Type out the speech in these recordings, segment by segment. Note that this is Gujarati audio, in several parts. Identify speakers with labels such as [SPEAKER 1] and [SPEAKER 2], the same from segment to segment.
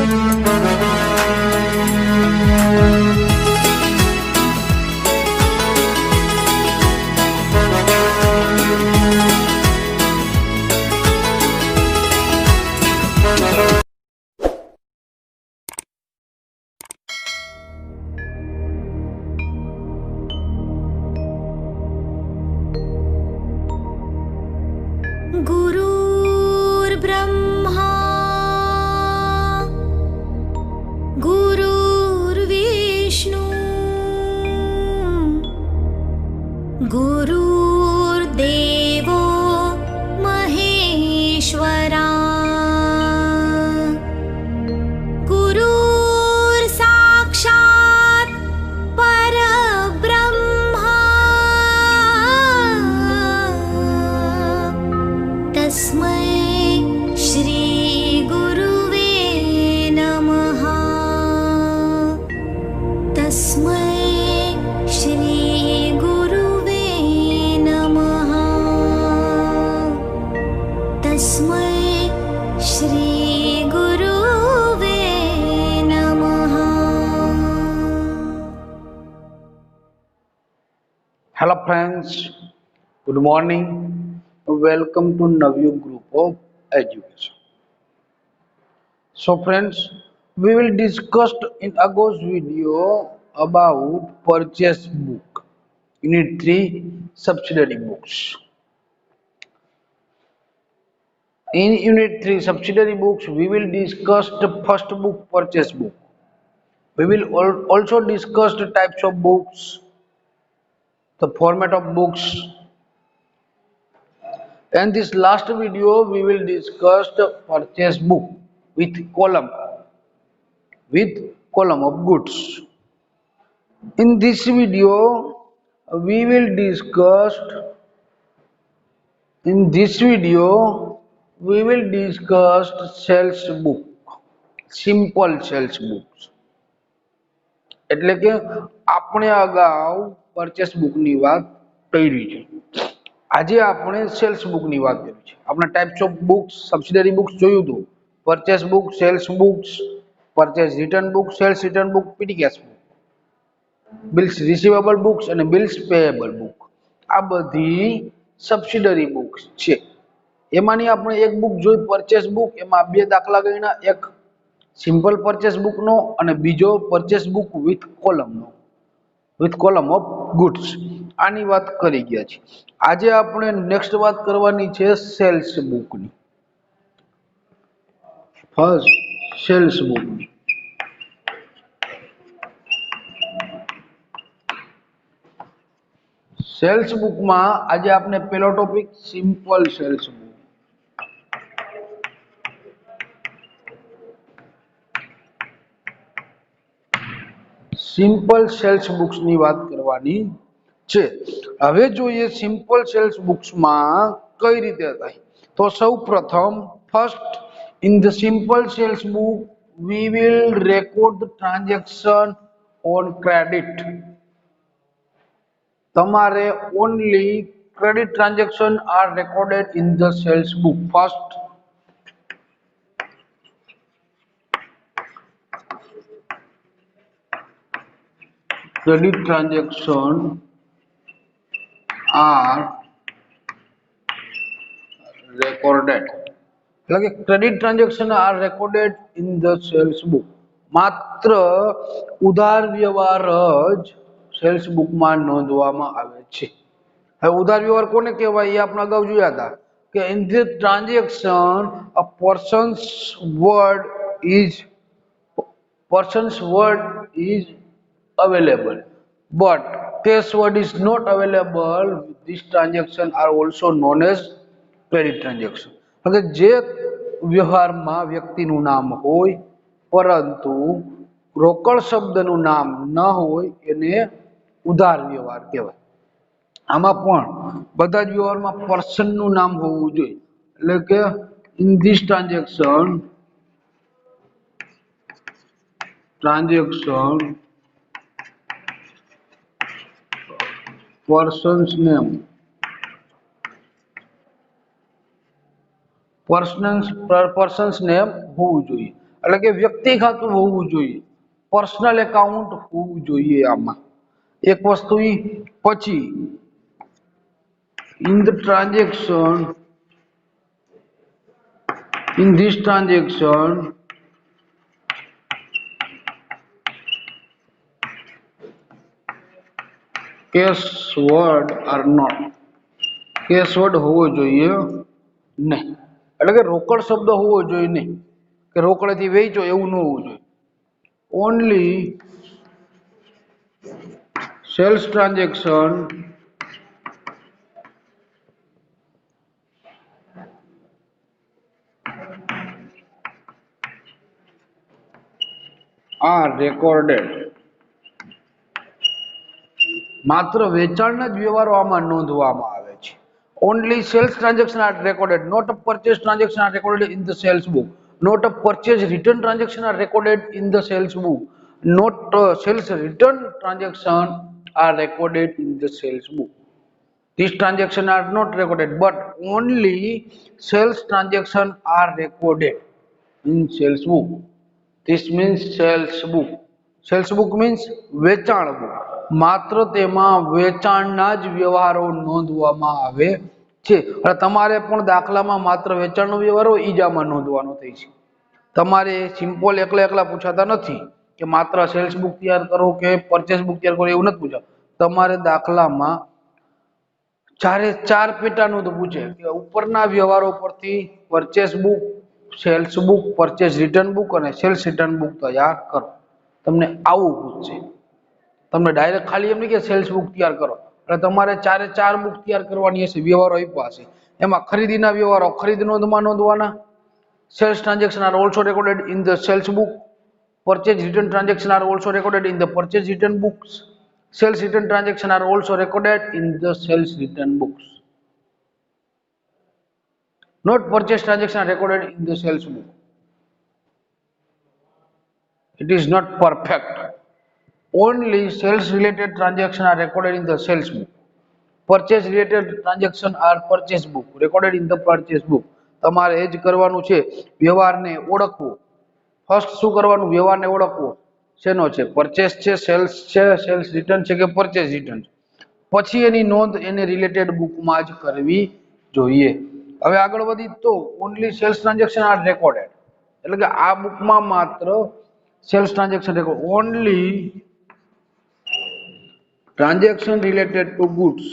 [SPEAKER 1] गुरुर्ब्रह्मा गुरुर्विष्णु गुरुर्देवो महेश्वरा गुरुर्साक्षात् परब्रह्मा तस्मै श्री गुरुवे नमः। तस्मै श्री गुरुवे नमः। तस्मै श्री गुरुवे नमः।
[SPEAKER 2] Hello friends, good morning. Welcome to Navyu Group of Education. So friends, we will discuss in August video about purchase book. Unit 3 subsidiary books. In Unit 3 subsidiary books, we will discuss the first book, purchase book. We will also discuss the types of books, the format of books. In this last video, we will discuss the purchase book with column of goods. In this video, we will discuss. In this video, we will discuss sales book, simple sales books. એટલે કે આપણે અગાઉ પરચેસ બુકની વાત કરી છે. આજે આપણે સેલ્સ બુકની વાત કરી છે. આપણે types of books, subsidiary books જોયું હતું. Purchase book, sales books, purchase return book, sales return book, petty cash book, bills receivable books અને બિલ્સ પેયેબલ બુક. આ બધી સબસિડરી બુક્સ છે. એમાંની આપણે એક બુક જોઈ પરચેસ બુક. એમાં બે દાખલા ગણ્યા, એક સિમ્પલ પરચેસ બુકનો અને બીજો purchase book with column of goods. આની વાત કરી ગયા છે. આજે આપણે નેક્સ્ટ વાત કરવાની છે સેલ્સ બુકની. ફર્સ્ટ સેલ્સ બુકની. સેલ્સ બુકમાં આજે આપણે પહેલો topic simple sales book. Simple sales બુક્સની વાત કરવાની છે. હવે જોઈએ સિમ્પલ સેલ્સ બુક્સમાં કઈ રીતે થાય. તો સૌ પ્રથમ first in the simple sales book we will record the transaction on credit. તમારે only credit transaction are recorded in the sales book. First, credit transaction are recorded. એટલે કે credit transaction are recorded in the sales book. માત્ર ઉધાર વ્યવહાર જ સેલ્સ બુકમાં નોંધવામાં આવે છે. હવે ઉધાર વ્યવહાર કોને કહેવાય એ આપણે અગાઉ જોયા હતા કે in the transaction a persons word is available but cash word is not available. This transaction are also known as credit transaction. એટલે જે વ્યવહારમાં વ્યક્તિનું નામ હોય પરંતુ રોકડ શબ્દનું નામ ન હોય એને ઉધાર વ્યવહાર કહેવાય. આમાં પણ બધા જ વ્યવહારમાં પર્સનનું નામ હોવું જોઈએ. એટલે કે in this transaction person's name હોવું જોઈએ. એટલે કે વ્યક્તિ ખાતું હોવું જોઈએ, પર્સનલ એકાઉન્ટ હોવું જોઈએ આમાં એક વસ્તુ ઈ. પછી in the transaction in this transaction કેશવર્ડ આર નોટ, કેશવર્ડ હોવો જોઈએ નહીં, એટલે કે રોકડ શબ્દ હોવો જોઈએ નહીં, કે રોકડેથી વેચો એવું ન હોવું જોઈએ. Only sales transaction are recorded, માત્ર વેચાણના જ વ્યવહારો આમાં નોંધવામાં આવે છે. Only sales transaction are recorded, not a purchase transaction are recorded in the sales book, not a purchase return transaction are recorded in the sales book, not sales return transaction are recorded in the sales book. These transactions are not recorded, but only sales transactions are recorded in sales book. This means sales book. Sales book means વેચાણ book. માત્ર તેમાં વેચાણના જ વ્યવહારો નોંધવામાં આવે છે. એટલે તમારે પણ દાખલામાં માત્ર વેચાણનો વ્યવહાર હોય ઈ જ આમાં નોંધવાનો થાય છે. તમારે સિમ્પલ એકલા પૂછાતા નથી કે માત્ર સેલ્સ બુક તૈયાર કરો કે પરચેસ બુક તૈયાર કરો એવું નથી પૂછાતું. તમારે દાખલામાં ચારે ચાર પેટાનું તો પૂછે કે ઉપરના વ્યવહારો પરથી purchase book, sales book, purchase return book અને સેલ્સ રિટર્ન બુક તૈયાર કરો. તમને આવું પૂછશે. તમને ડાયરેક્ટ ખાલી એમ નહીં કે સેલ્સ બુક તૈયાર કરો, એટલે તમારે ચારે ચાર બુક તૈયાર કરવાની હશે, વ્યવહારો આપ્યા હશે. એમાં ખરીદીના વ્યવહારો ખરીદ નોંધમાં નોંધવાના. Sales transaction are also recorded in the sales book. Purchase return transaction are also recorded in the purchase return books. Sales return transactions are also recorded in the sales return books. Not purchase transactions are recorded in the sales book. It is not perfect. Only sales related transactions are recorded in the sales book. Purchase related transactions are purchase book, recorded in the purchase book. તમારે એ જ કરવાનું છે, વ્યવહારને ઓળખવો. ફર્સ્ટ શું કરવાનું? વ્યવહારને ઓળખવો. શેનો છે? પરચેસ છે, સેલ્સ છે, સેલ્સ રિટર્ન છે કે પરચેસ રિટર્ન છે. પછી એની નોંધ એને રિલેટેડ બુકમાં જ કરવી જોઈએ. હવે આગળ વધી તો only sales transaction are recorded, એટલે કે આ બુકમાં માત્ર sales transaction record. Only transaction related to goods,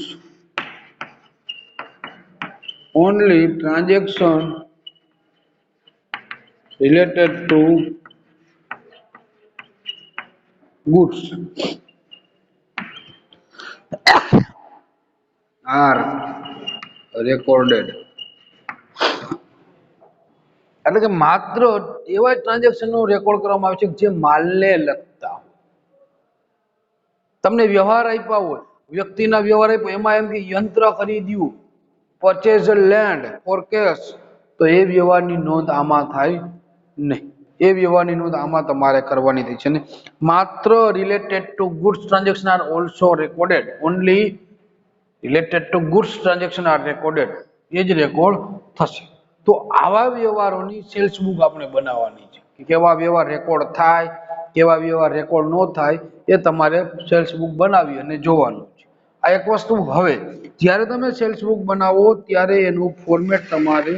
[SPEAKER 2] only transaction related to goods are recorded, એટલે કે માત્ર એવા ટ્રાન્ઝેક્શન નો રેકોર્ડ કરવામાં આવે છે જે માલને લગતા હોય. તમને વ્યવહાર આપ્યા હોય, વ્યક્તિના વ્યવહાર આપ્યો, એમાં એમ કે યંત્ર ખરીદ્યું, પરચેઝ લેન્ડ ફોર કેશ, તો એ વ્યવહારની નોંધ આમાં થાય નહીં. એ વ્યવહારની નોંધ આમાં તમારે કરવાની થઈ છે ને. માત્ર related to goods transaction are also recorded. Only related to goods transaction are recorded, એ જ રેકોર્ડ થશે. તો આવા વ્યવહારોની સેલ્સ બુક આપણે બનાવવાની છે કે કેવા વ્યવહાર રેકોર્ડ થાય, કેવા વ્યવહાર રેકોર્ડ ન થાય, એ તમારે સેલ્સ બુક બનાવી અને જોવાનું છે. આ એક વસ્તુ. હવે જ્યારે તમે સેલ્સ બુક બનાવો ત્યારે એનું ફોર્મેટ તમારે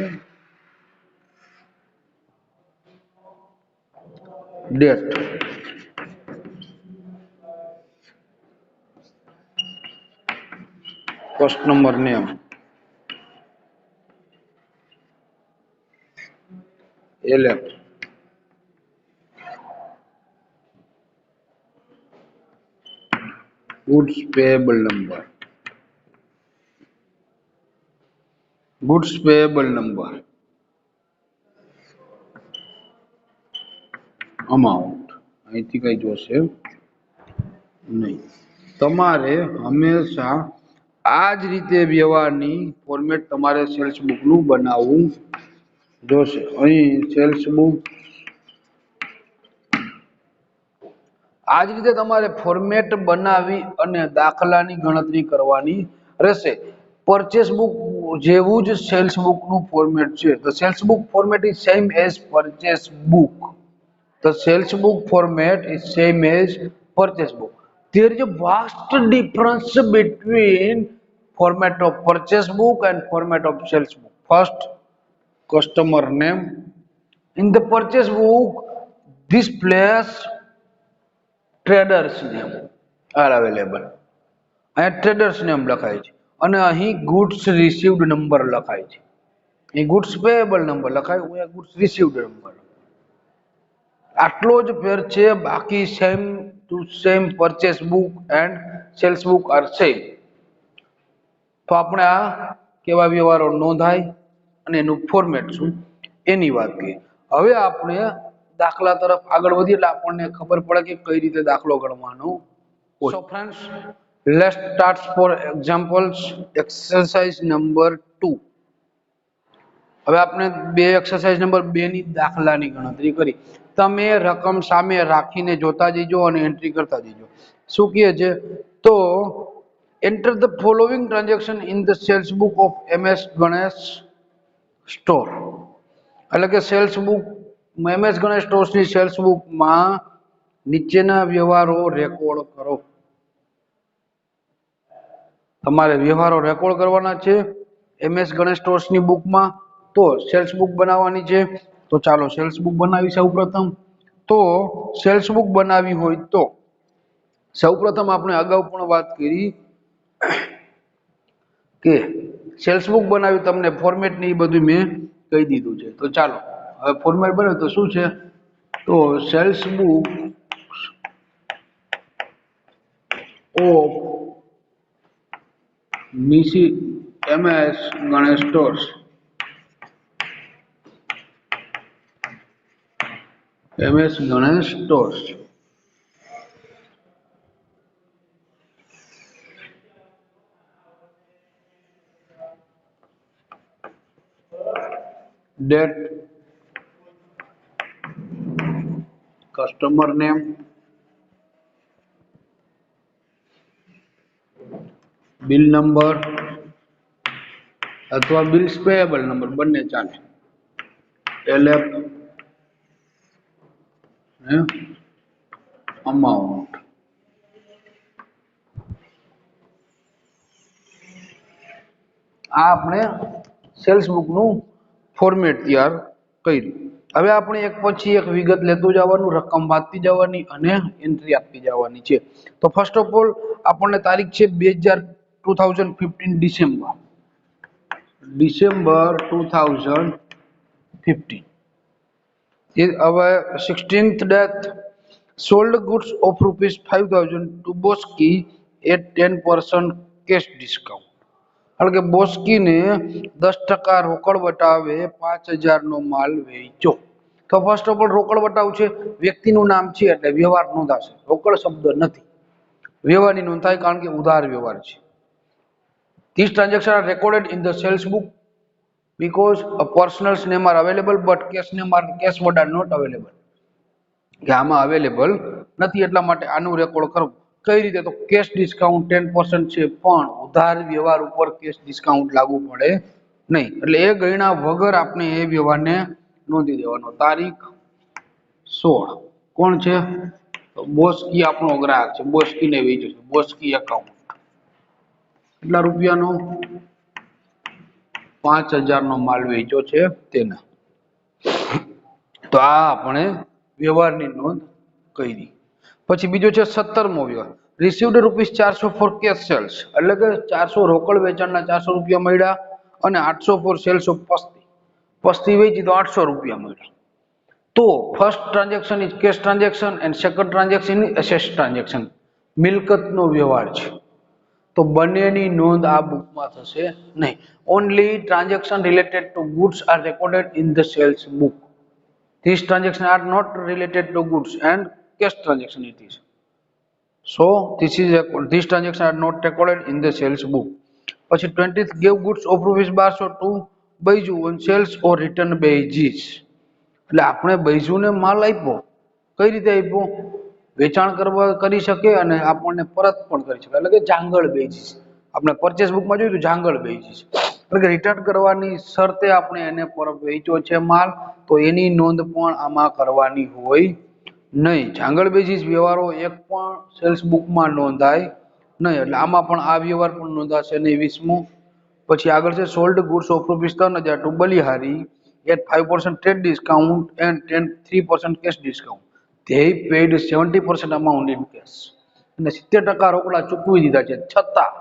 [SPEAKER 2] date, customer name, LF, goods payable number, goods payable number, amount, અહીંથી કઈ જોશે નહીં. તમારે હંમેશા આ જ રીતે વ્યવહારની ફોર્મેટ તમારે સેલ્સ બુકનું બનાવવું જોશે. અહીં સેલ્સ બુક આ જ રીતે તમારે ફોર્મેટ બનાવી અને દાખલાની ગણતરી કરવાની રહેશે. પરચેસ બુક જેવું જ સેલ્સ બુકનું ફોર્મેટ છે. તો sales book format is same as purchase book. The sales book format is same as purchase book. There is a vast difference between format of purchase book and format of sales book. First, customer name. In the purchase book, this place traders name are available. અહીંયા traders name લખાય છે અને અહીં goods received number લખાય છે. અહીં goods payable number લખાય, અહીંયા goods received number. આટલો જ ફેર છે, બાકી same to same purchase book and sales book are same. તો આપણે આ કેવા વ્યવહારો નોંધાય અને એનું ફોર્મેટ શું એની વાત કરીએ. હવે આપણે દાખલા તરફ આગળ વધીએ એટલે આપણને ખબર પડે કે કઈ રીતે દાખલો ગણવાનો હોય. So friends, let's start for examples. Exercise number 2. હવે આપણે એક્સરસાઇઝ નંબર 2 ની દાખલાની ગણતરી કરી. તમે રકમ સામે રાખીને જોતા જજો અને એન્ટ્રી કરતા જજો. શું કહે છે? તો enter the following transaction in the sales book of MS Ganesh store. એટલે કે સેલ્સ બુક MS ગણેશ સ્ટોર્સની સેલ્સ બુકમાં નીચેના વ્યવહારો રેકોર્ડ કરો. તમારે વ્યવહારો રેકોર્ડ કરવાના છે MS ગણેશ સ્ટોર્સની બુકમાં. તો સેલ્સ બુક બનાવવાની છે. તો ચાલો સેલ્સ બુક બનાવી. સૌપ્રથમ તો સેલ્સ બુક બનાવી હોય તો સૌપ્રથમ આપણે અગાઉ પણ વાત કરી કે સેલ્સ બુક બનાવી, તમને ફોર્મેટ ને એ બધું મેં કહી દીધું છે. તો ચાલો હવે ફોર્મેટ બનાવ્યું તો શું છે? તો sales book of MS Ganesh stores. MS Ganesh stores. Date, customer name, bill number અથવા bills payable number બંને ચાલે. LF amount. આ આપણે સેલ્સ બુક નું ફોર્મેટ તૈયાર કર્યું. હવે આપણે એક પછી એક વિગત લેતું જવાનું, રકમ વાંચતી જવાની અને એન્ટ્રી આપતી જવાની છે. તો ફર્સ્ટ ઓફ ઓલ આપણને તારીખ છે 2015 ડિસેમ્બર 2015. હવે 16th date, sold goods of ₹5,000 to Boski at 10% cash discount. એટલે કે બોસ્કીને 10% રોકડ વટાવે 5,000 નો માલ વેચો. તો ફર્સ્ટ ઓફ ઓલ રોકડ વટાવ છે, વ્યક્તિનું નામ છે એટલે વ્યવહાર નોંધાશે. રોકડ શબ્દ નથી, વ્યવહારની નોંધ થાય કારણ કે ઉધાર વ્યવહાર છે. These transactions are recorded in the sales book because a person's name are available but cash word are not available. કે આમાં અવેલેબલ નથી એટલા માટે આનું રેકોર્ડ કરવું. કઈ રીતે? તો કેશ ડિસ્કાઉન્ટ 10% છે પણ ઉધાર વ્યવહાર ઉપર કેશ ડિસ્કાઉન્ટ લાગુ પડે નહીં. એટલે એ ગણ્યા વગર આપણે એ વ્યવહારને નોંધી દેવાનો. તારીખ 16. કોણ છે? તો બોસ્કી આપણો ગ્રાહક છે, બોસ્કીને વેચ્યું છે, બોસ્કી એકાઉન્ટ. કેટલા રૂપિયાનો? 5,000 નો માલ વેચ્યો છે તેના. તો આ આપણે વ્યવહારની નોંધ કરી. પછી બીજો છે 17મો વ્યવહાર, રિસીવ્ડ ₹400 ફોર કેશ સેલ્સ. એટલે કે 400 રોકડ વેચાણના 400 રૂપિયા મળ્યા અને 800 ફોર સેલ્સ ઓફ પસ્તી વેચી તો 800 રૂપિયા મળ્યા. તો first transaction is cash transaction and second transaction is asset transaction. મિલકતનો વ્યવહાર છે. તો બંનેની નોંધ આ બુકમાં થશે નહીં. Only transaction related to goods are recorded in the sales book. These transactions are not related to goods and cash transaction it is. So these transactions are not recorded in the sales book. પછી 20th gave goods of ₹1200 to Baiju on sales or return basis. એટલે આપણે બૈજુને માલ આપ્યો. કઈ રીતે આપ્યો? વેચાણ કરી શકે અને આપણને પરત પણ કરી શકે. એટલે કે જાંગળ બેઝિસ. આપણે પરચેસ બુકમાં જોયું તો જાંગળ બેઝિસ. એટલે કે રિટર્ન કરવાની શરતે આપણે એને પરત વેચ્યો છે માલ, તો એની નોંધ પણ આમાં કરવાની હોય નહીં, જાંગળ બેઝિસ વ્યવહારો એક પણ સેલ્સ બુકમાં નોંધાય નહીં, એટલે આમાં પણ આ વ્યવહાર પણ નોંધાશે નહીં 20મો. પછી આગળ છે sold goods of ₹3,000 to Balihari at 5% trade discount and 3% cash discount. They paid 70% amount in cash. અને 70% રોકડા ચૂકવી દીધા છે, છતાં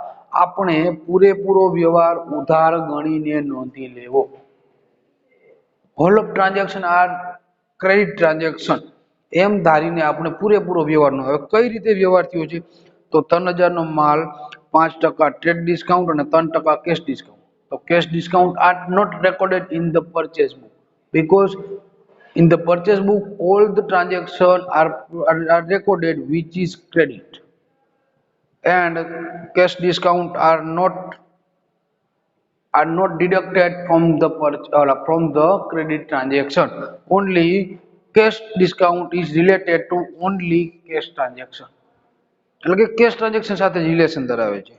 [SPEAKER 2] આપણે પૂરેપૂરો વ્યવહાર ઉધાર ગણીને નોંધી લેવો. Whole of transaction are credit transaction એમ ધારીને આપણે પૂરેપૂરો વ્યવહારનો. હવે કઈ રીતે વ્યવહાર થયો છે? તો 3,000 નો માલ 5% ટ્રેડ ડિસ્કાઉન્ટ અને 3% કેશ ડિસ્કાઉન્ટ. તો cash discount are not recorded in the purchase book because in the purchase book all the transactions are recorded which is credit, and cash discount are not deducted from the credit transaction. Only cash discount is related to only cash transaction. એટલે કે કેશ ટ્રાન્ઝેક્શન સાથે રિલેશન ધરાવે છે.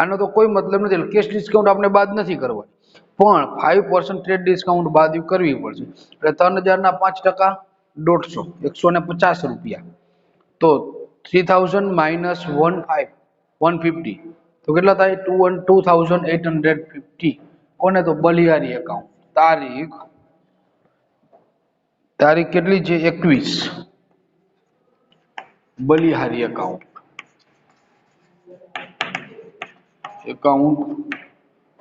[SPEAKER 2] આનો તો કોઈ મતલબ નથી. કેશ ડિસ્કાઉન્ટ આપણે બાદ નથી કરવાની, પણ 5% ટ્રેડ ડિસ્કાઉન્ટ બાદ કરવી પડશે. એટલે 3,000 ના 5% 150 ₹150. તો 3,000 minus 150 તો કેટલા થાય? 2,850. કોને? તો બલિહારી એકાઉન્ટ. તારીખ કેટલી છે? 21. બલિહારી એકાઉન્ટ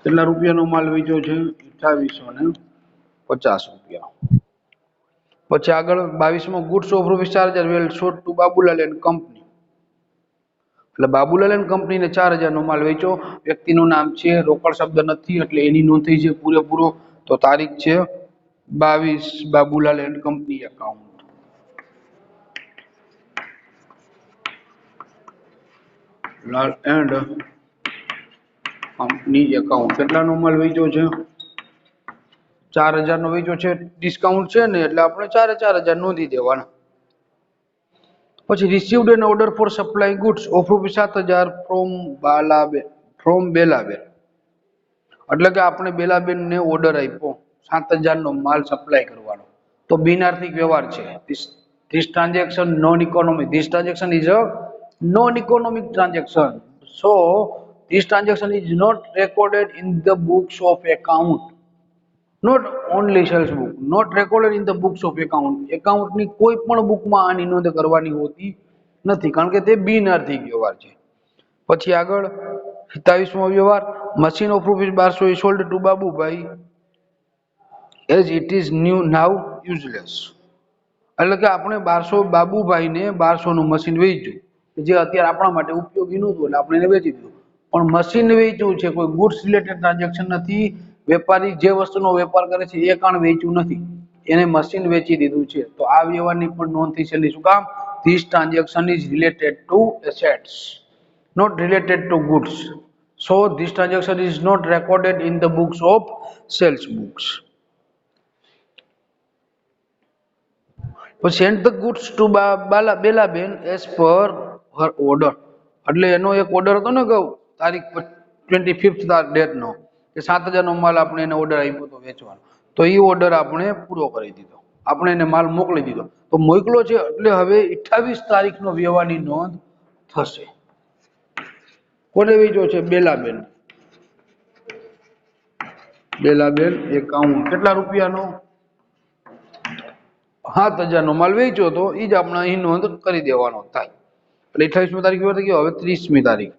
[SPEAKER 2] કેટલા રૂપિયાનો માલ વેચ્યો છે? 2850 રૂપિયા. પછી આગળ 22મો goods of ₹4,000 well sold to Babulal and company. એટલે બાબુલાલ એન્ડ કંપનીને 4,000 નો માલ વેચ્યો. વ્યક્તિનું નામ છે, રોકડ શબ્દ નથી એટલે એની નોંધ થઈ છે પૂરેપૂરો. તો તારીખ છે 22 Babulal and company account. Lal and company account કેટલાનો માલ વેચ્યો છે? 4,000 નો વેચ્યો છે. ડિસ્કાઉન્ટ છે ને એટલે આપણે 4,000 નોંધી દેવાના. પછી received an order for supply goods of ₹7,000 from Belaben. એટલે કે આપણે બેલાબેનને ઓર્ડર આપ્યો 7,000 નો માલ સપ્લાય કરવાનો. તો બિનઆર્થિક વ્યવહાર છે. This transaction non-economic. This transaction is a non-economic transaction. So this transaction is not recorded in the books of account. Not only sales book, not recorded in the books of account. Account ની કોઈ પણ બુકમાં આની નોંધ કરવાની હોતી નથી, કારણ કે તે બિનઆર્થિક વ્યવહાર છે. પછી આગળ 27મો વ્યવહાર machine of ₹1200 is sold to Babubhai as it is now useless. એટલે કે આપણે 1200 બાબુભાઈને 1200 નું મશીન વેચ્યું, જે અત્યારે આપણા માટે ઉપયોગી નહોતું એટલે આપણે એને વેચી દીધું. પણ મશીન વેચ્યું છે, કોઈ ગુડ્સ રિલેટેડ ટ્રાન્ઝેક્શન નથી. વેપારી જે વસ્તુનો વેપાર કરે છે એ કાણ વેચ્યું નથી, એને મશીન વેચી દીધું છે. તો આ વ્યવહારની પણ નોંધ થઈ છે. શું કામ? This transaction is related to assets, not related to goods. So this transaction is not recorded in the books of sales books. Send the goods to Belaben as per her order. એટલે એનો એક ઓર્ડર હતો ને કે તારીખ 25th ડેટ નો, કે 7,000 નો માલ આપણે એને ઓર્ડર આપ્યો હતો વેચવાનો. તો એ ઓર્ડર આપણે પૂરો કરી દીધો, આપણે એને માલ મોકલી દીધો. તો મોકલો છે એટલે હવે 28 તારીખનો વ્યવહારની નોંધ થશે. કોને વેચ્યો છે? બેલાબેન. બેલાબેન એકાઉન્ટ કેટલા રૂપિયાનો? 7,000 નો માલ વેચ્યો તો એ જ આપણે અહીં નોંધ કરી દેવાનો થાય. એટલે 28મી તારીખ વ્યવહાર થઈ ગયો. હવે 30મી તારીખ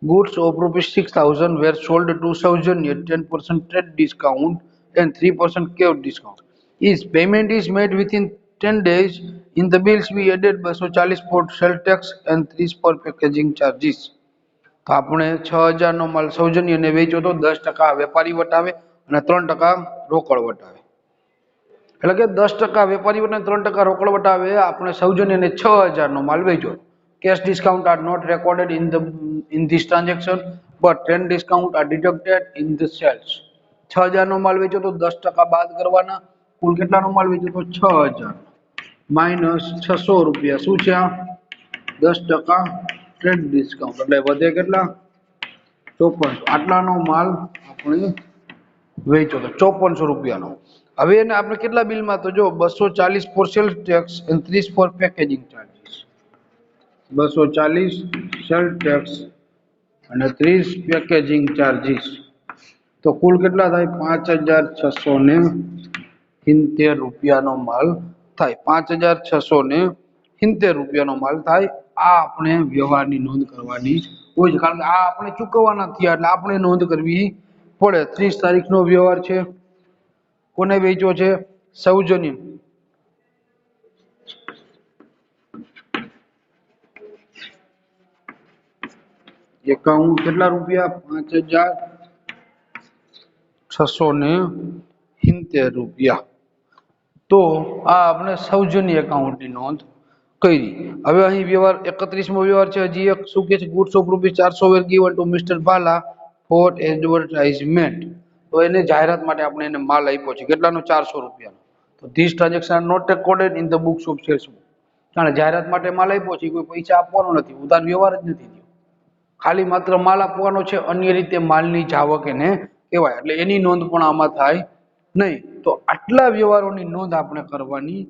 [SPEAKER 2] goods of ₹6,000 were sold to Saujanya 10% trade discount and 3% cash discount. If payment is made within 10 days, in the bills we added 240 for sale tax and 30 for packaging charges. તો આપણે 6,000 નો માલ સૌજન્યને વેચ્યો તો 10% વેપારી વટાવે અને 3% રોકડ વટાવે. એટલે કે 10% વેપારી વટાવે 3% રોકડ વટાવે. આપણે સૌજન્યને 6,000 નો માલ વેચ્યો. Cash discount are not recorded in this transaction, but trade discount are deducted in the sales. 6,000 નો માલ વેચ્યો તો 10% બાદ કરવાના. કુલ કેટલાનો માલ વેચ્યો તો? 6,000 માઇનસ 600 રૂપિયા. શું છે? 10% ટ્રેડ ડિસ્કાઉન્ટ. એટલે વધે કેટલા? 5400. આટલાનો માલ આપણે વેચ્યો તો 5400 રૂપિયાનો. હવે એને આપણે કેટલા બિલમાં તો જો 240 ફોર સેલ્સ ટેક્સ અને 30 for packaging charges, 240 sales tax અને 30 પેકેજિંગ ચાર્જીસ, તો કુલ કેટલા થાય 5670 રૂપિયાનો માલ થાય, 5670 રૂપિયાનો માલ થાય. આ આપણે વ્યવહારની નોંધ કરવાની હોય છે, કારણ કે આ આપણે ચૂકવવાના થયા એટલે આપણે નોંધ કરવી પડે. 30 તારીખનો વ્યવહાર છે, કોને વેચ્યો છે? સૌજન્ય. એકાઉન્ટ કેટલા રૂપિયા? 5670 રૂપિયા. તો આ આપણે સૌજન્ય એકાઉન્ટની નોંધ કરી. હવે અહીં વ્યવહાર 31મો વ્યવહાર છે. હજી એક શું કે છે? Goods of ₹400 were given to Mr. Bala for advertisement. તો એને જાહેરાત માટે આપણે એને માલ આપ્યો છે. કેટલાનો? 400 રૂપિયાનો. તો this transaction are not recorded in the books of sales book. કારણ જાહેરાત માટે માલ આપ્યો છે, કોઈ પૈસા આપવાનો નથી, ઉધાર વ્યવહાર જ નથી થયો, ખાલી માત્ર માલ આપવાનો છે. અન્ય રીતે માલની જાવક એને કહેવાય, એટલે એની નોંધ પણ આમાં થાય નહીં. તો આટલા વ્યવહારોની નોંધ આપણે કરવાની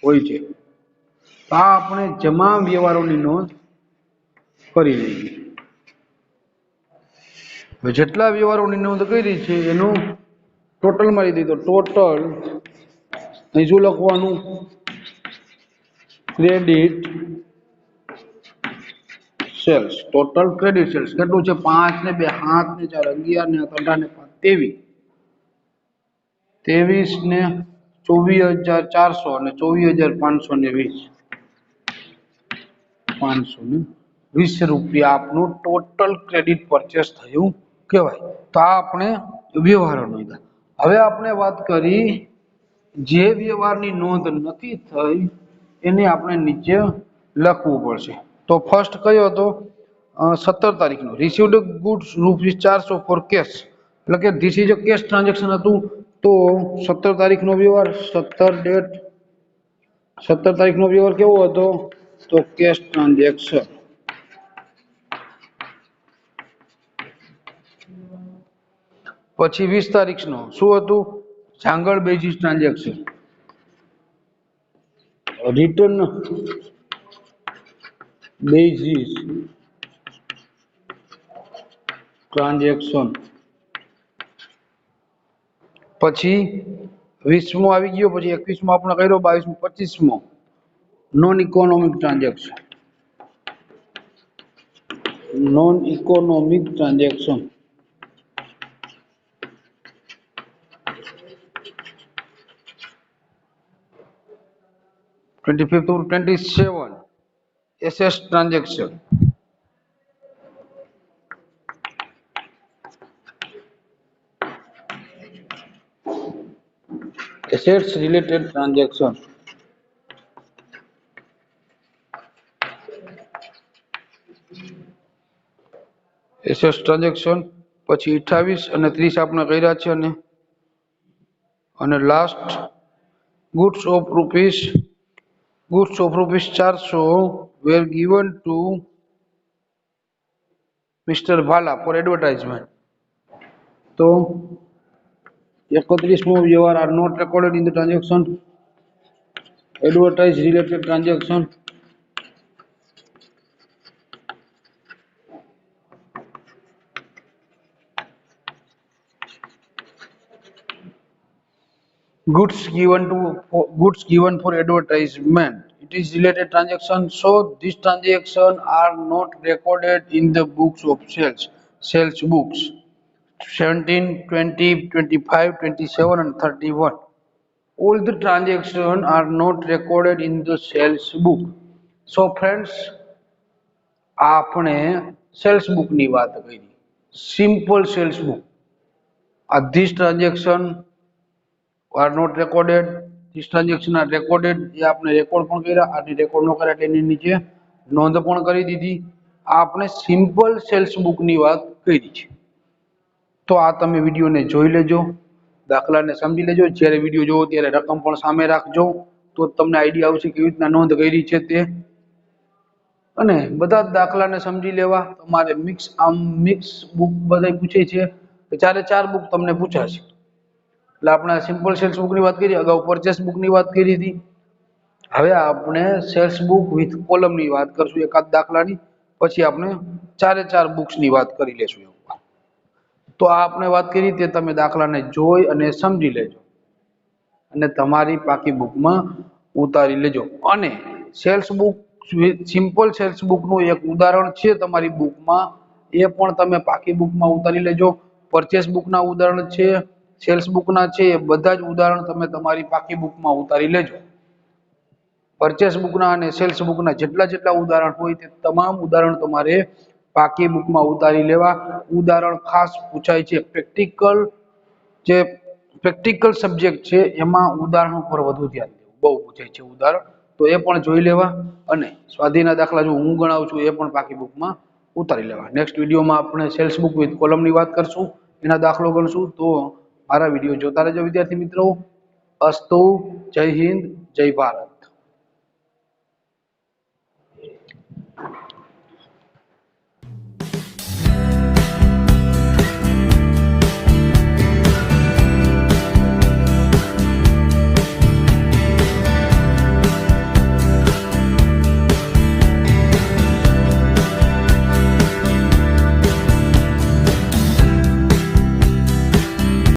[SPEAKER 2] હોય છે. આ આપણે જમા વ્યવહારોની નોંધ કરી લઈએ. જેટલા વ્યવહારોની નોંધ કરી છે એનું ટોટલ મારી દઈએ. તો ટોટલ અહીં શું લખવાનું? Credit sales. Total credit sales કેટલું છે? 5 ને 2 7 ને 4 11 ને 18 ને 5 23 ને 24,400 અને 24,520 520 રૂપિયા આપનું ટોટલ ક્રેડિટ પરચેસ થયું કહેવાય. તો આ આપણે વ્યવહારો નોંધ્યા. હવે આપણે વાત કરી જે વ્યવહારની નોંધ નથી થઈ એને આપણે નીચે લખવું પડશે. તો ફર્સ્ટ કયો હતો? 17 તારીખનો. રિસીવ્ડ ગુડ્સ ₹400 ફોર કેશ, એટલે કે this is a cash transaction હતું. તો 17 તારીખનો વ્યવહાર, 17 તારીખનો વ્યવહાર કેવો હતો? તો કેશ ટ્રાન્ઝેક્શન. પછી 20 તારીખનો શું હતું? જાંગળ basis transaction, return basis transaction. પછી 20મો આવી ગયો. પછી 21મો આપણે કર્યો, 22મો 25મો non economic transaction. Non economic transaction. to 27 SS transaction. Assets related transaction. Assets transaction. પછી 28 અને 30 આપણે કર્યા છે. અને last goods of ₹400 were given to Mr. Bala for advertisement. તો 31મો વ્યવહાર are not recorded in the transaction. Advertise related transaction. Goods given for advertisement. It is related transaction, so these transactions are not recorded in the books of sales books 17, 20, 25, 27 and 31. All the transactions are not recorded in the sales book. So friends, આપણે સેલ્સ બુક ની વાત કરી, simple sales book. These transactions are not recorded. These transactions are recorded. એ આપણે રેકોર્ડ પણ કર્યા, અને રેકોર્ડ ન કર્યા એટલે એની નીચે નોંધ પણ કરી દીધી. આ આપણે સિમ્પલ સેલ્સ બુક ની વાત કરી છે. તો આ તમે વિડીયોને જોઈ લેજો, દાખલાને સમજી લેજો. જ્યારે વિડીયો જોવો ત્યારે રકમ પણ સામે રાખજો, તો તમને આઈડિયા આવશે કેવી રીતના નોંધ કરી છે તે. અને બધા જ દાખલાને સમજી લેવા. તમારે મિક્સ બુક બધા પૂછે છે, 4 બુક તમને પૂછાશે. એટલે આપણે સિમ્પલ સેલ્સ બુકની વાત કરી, અગાઉ પરચેસ બુકની વાત કરી હતી. હવે આપણે સેલ્સ બુક વિથ કોલમની વાત કરશું એકાદ દાખલાની, પછી આપણે 4 બુક્સની વાત કરી લેશું. તો આ આપણે વાત કરી તે તમે દાખલાને જોઈ અને સમજી લેજો અને તમારી પાકી બુકમાં ઉતારી લેજો. અને સેલ્સ બુક સિમ્પલ સેલ્સ બુકનું એક ઉદાહરણ છે તમારી બુકમાં, એ પણ તમે પાકી બુકમાં ઉતારી લેજો. પરચેસ બુકના ઉદાહરણ છે, સેલ્સ બુકના છે, એ બધા જ ઉદાહરણ તમે તમારી પાકી બુકમાં ઉતારી લેજો. પરચેસ બુકના અને સેલ્સ બુકના જેટલા ઉદાહરણ હોય તે તમામ ઉદાહરણ તમારે પાકી બુકમાં ઉતારી લેવા. ઉદાહરણ ખાસ પૂછાય છે પ્રેક્ટિકલ, જે પ્રેક્ટિકલ સબ્જેક્ટ છે એમાં ઉદાહરણ ઉપર વધુ ધ્યાન દેવું, બહુ પૂછાય છે ઉદાહરણ, તો એ પણ જોઈ લેવા. અને સ્વાધ્યાયના દાખલા જો હું ગણાવું છું એ પણ પાકી બુકમાં ઉતારી લેવા. નેક્સ્ટ વિડીયોમાં આપણે સેલ્સ બુક વિથ કોલમની વાત કરશું, એના દાખલો ગણશું. તો મારા વિડીયો જોતા રહેજો વિદ્યાર્થી મિત્રો. અસ્તુ. જય હિન્દ, જય ભારત.